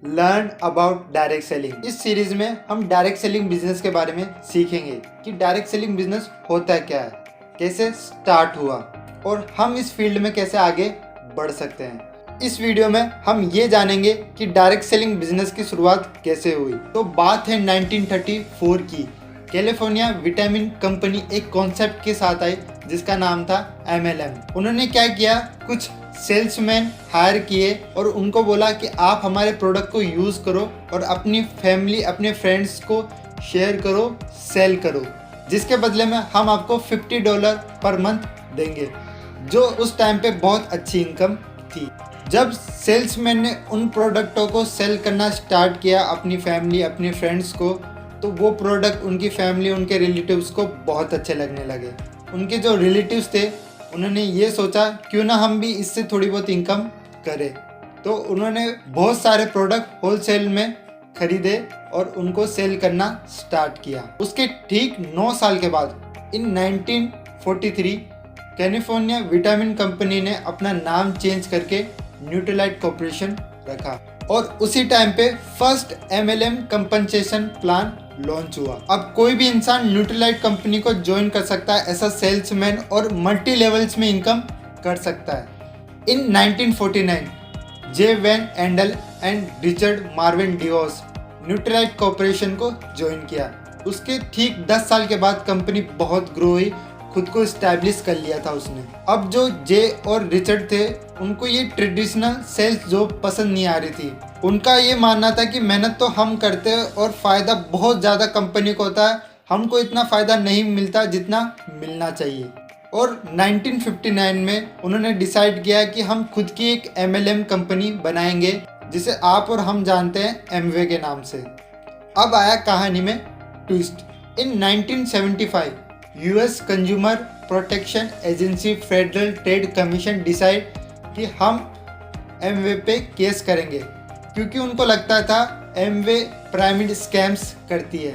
Learn about direct selling. इस series में हम डायरेक्ट सेलिंग बिजनेस के बारे में सीखेंगे कि डायरेक्ट सेलिंग बिजनेस होता क्या है, कैसे स्टार्ट हुआ और हम इस फील्ड में कैसे आगे बढ़ सकते हैं। इस वीडियो में हम ये जानेंगे कि डायरेक्ट सेलिंग बिजनेस की शुरुआत कैसे हुई। तो बात है 1934 की। कैलिफोर्निया विटामिन कंपनी एक कॉन्सेप्ट के साथ आई जिसका नाम था MLM। उन्होंने क्या किया, कुछ सेल्समैन हायर किए और उनको बोला कि आप हमारे प्रोडक्ट को यूज़ करो और अपनी फैमिली अपने फ्रेंड्स को शेयर करो, सेल करो, जिसके बदले में हम आपको $50 पर मंथ देंगे, जो उस टाइम पे बहुत अच्छी इनकम थी। जब सेल्समैन ने उन प्रोडक्टों को सेल करना स्टार्ट किया अपनी फैमिली अपने फ्रेंड्स को, तो वो प्रोडक्ट उनकी फैमिली उनके रिलेटिव्स को बहुत अच्छे लगने लगे। उनके जो रिलेटिव्स थे उन्होंने ये सोचा क्यों ना हम भी इससे थोड़ी बहुत इनकम करें, तो उन्होंने बहुत सारे प्रोडक्ट होलसेल में खरीदे और उनको सेल करना स्टार्ट किया। उसके ठीक 9 साल के बाद इन 1943 कैलिफोर्निया विटामिन कंपनी ने अपना नाम चेंज करके न्यूट्रीलाइट कॉर्पोरेशन रखा और उसी टाइम पे first MLM compensation plan launch हुआ। अब कोई भी इंसान न्यूट्रीलाइट कंपनी को ज्वाइन कर सकता है एज अ सेल्समैन और मल्टी लेवल्स में इनकम कर सकता है। In 1949 J Van Andel and Richard Marvin DeVos Nutrilite corporation को ज्वाइन किया। उसके ठीक 10 साल के बाद कंपनी बहुत ग्रो हुई, खुद को इस्टेब्लिश कर लिया था उसने। अब जो जे और रिचर्ड थे उनको ये ट्रेडिशनल सेल्स जॉब पसंद नहीं आ रही थी। उनका ये मानना था कि मेहनत तो हम करते हैं और फ़ायदा बहुत ज़्यादा कंपनी को होता है, हमको इतना फ़ायदा नहीं मिलता जितना मिलना चाहिए। और 1959 में उन्होंने डिसाइड किया कि हम खुद की एक MLM कंपनी बनाएंगे जिसे आप और हम जानते हैं एमवे के नाम से। अब आया कहानी में ट्विस्ट। इन 1975 US consumer protection agency federal trade commission decide कि हम एमवे पे केस करेंगे, क्योंकि उनको लगता था एमवे पिरामिड स्कैम्स करती है।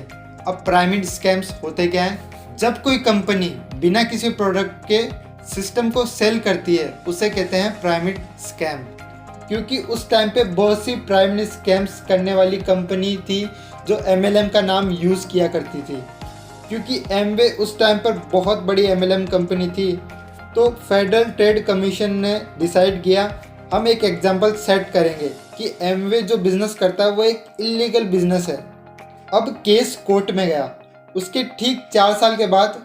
अब पिरामिड स्कैम्स होते क्या हैं? जब कोई कंपनी बिना किसी प्रोडक्ट के सिस्टम को सेल करती है उसे कहते हैं पिरामिड स्कैम, क्योंकि उस टाइम पे बहुत सी पिरामिड स्कैम्स करने वाली कंपनी थी जो MLM का नाम यूज़ किया करती थी। क्योंकि एमवे उस टाइम पर बहुत बड़ी MLM कंपनी थी, तो फेडरल ट्रेड कमीशन ने डिसाइड किया हम एक एग्जांपल सेट करेंगे कि एमवे जो बिज़नेस करता है वो एक इलीगल बिजनेस है। अब केस कोर्ट में गया। उसके ठीक 4 साल के बाद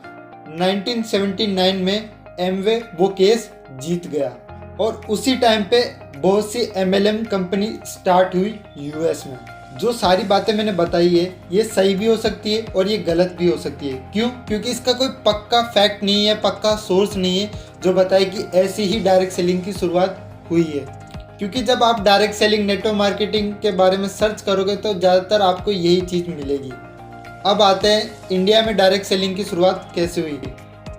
1979 में एमवे वो केस जीत गया और उसी टाइम पे बहुत सी MLM कंपनी स्टार्ट हुई US में। जो सारी बातें मैंने बताई है ये सही भी हो सकती है और ये गलत भी हो सकती है। क्यों? क्योंकि इसका कोई पक्का फैक्ट नहीं है, पक्का सोर्स नहीं है जो बताए कि ऐसी ही डायरेक्ट सेलिंग की शुरुआत हुई है। क्योंकि जब आप डायरेक्ट सेलिंग नेटवर्क मार्केटिंग के बारे में सर्च करोगे तो ज़्यादातर आपको यही चीज़ मिलेगी। अब आते हैं इंडिया में डायरेक्ट सेलिंग की शुरुआत कैसे हुई।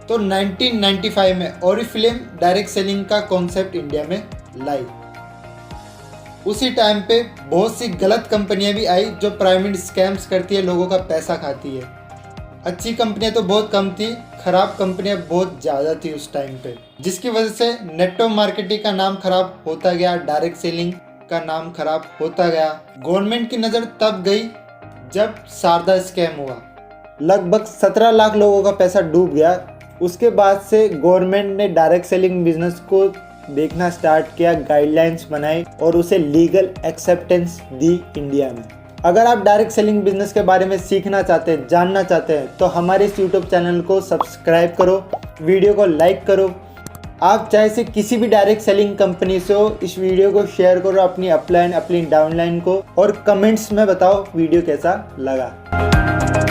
तो 1995 में ओरिफ्लेम डायरेक्ट सेलिंग का कॉन्सेप्ट इंडिया में लाई। उसी टाइम पे बहुत सी गलत कंपनियां भी आई जो पिरामिड स्कैम्स करती है, लोगों का पैसा खाती है। अच्छी कंपनियां तो बहुत कम थी, खराब कंपनियां बहुत ज़्यादा थी उस टाइम पे, जिसकी वजह से नेटवर्क मार्केटिंग का नाम खराब होता गया, डायरेक्ट सेलिंग का नाम खराब होता गया। गवर्नमेंट की नज़र तब गई जब शारदा स्कैम हुआ। लगभग 17 लाख लोगों का पैसा डूब गया। उसके बाद से गवर्नमेंट ने डायरेक्ट सेलिंग बिजनेस को देखना स्टार्ट किया, गाइडलाइंस बनाई और उसे लीगल एक्सेप्टेंस दी इंडिया में। अगर आप डायरेक्ट सेलिंग बिजनेस के बारे में सीखना चाहते हैं, जानना चाहते हैं, तो हमारे इस YouTube चैनल को सब्सक्राइब करो, वीडियो को लाइक करो। आप चाहे से किसी भी डायरेक्ट सेलिंग कंपनी से हो, इस वीडियो को शेयर करो अपनी अपलाइन अपनी डाउनलाइन को और कमेंट्स में बताओ वीडियो कैसा लगा।